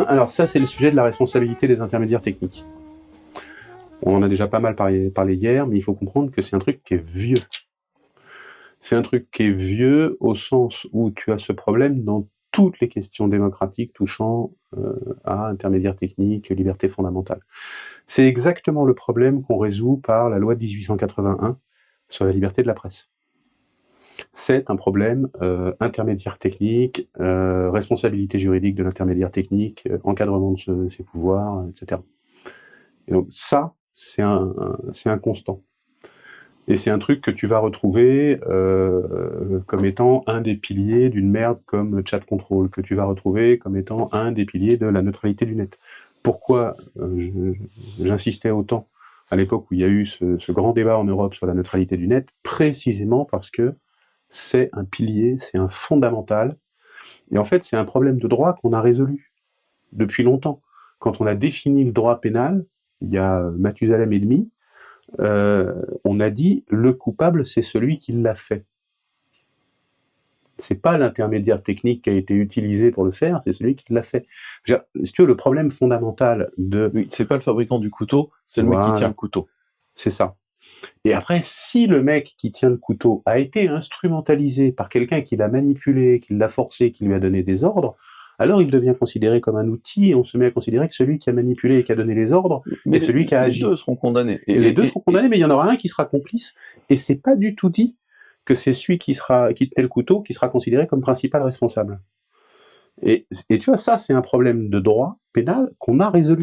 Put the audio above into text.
Alors ça, c'est le sujet de la responsabilité des intermédiaires techniques. On en a déjà pas mal parlé hier, mais il faut comprendre que c'est un truc qui est vieux. C'est un truc qui est vieux au sens où tu as ce problème dans toutes les questions démocratiques touchant à intermédiaires techniques, liberté fondamentale. C'est exactement le problème qu'on résout par la loi de 1881 sur la liberté de la presse. C'est un problème intermédiaire technique, responsabilité juridique de l'intermédiaire technique, encadrement de ses pouvoirs, etc. Et donc ça, c'est un constant. Et c'est un truc que tu vas retrouver comme étant un des piliers d'une merde comme Chat Control, que tu vas retrouver comme étant un des piliers de la neutralité du net. Pourquoi j'insistais autant à l'époque où il y a eu ce grand débat en Europe sur la neutralité du net? Précisément parce que c'est un pilier, c'est un fondamental. Et en fait, c'est un problème de droit qu'on a résolu depuis longtemps. Quand on a défini le droit pénal, il y a Mathusalem et demi, on a dit le coupable, c'est celui qui l'a fait. C'est pas l'intermédiaire technique qui a été utilisé pour le faire, c'est celui qui l'a fait. Si tu veux, le problème fondamental de... Oui, c'est pas le fabricant du couteau, c'est le mec qui tient le couteau. C'est ça. Et après, si le mec qui tient le couteau a été instrumentalisé par quelqu'un qui l'a manipulé, qui l'a forcé, qui lui a donné des ordres, alors il devient considéré comme un outil et on se met à considérer que celui qui a manipulé et qui a donné les ordres est celui qui a agi. Les deux seront condamnés. Les deux seront condamnés, mais il y en aura un qui sera complice et c'est pas du tout dit que c'est celui qui tenait le couteau qui sera considéré comme principal responsable. Et tu vois, ça, c'est un problème de droit pénal qu'on a résolu.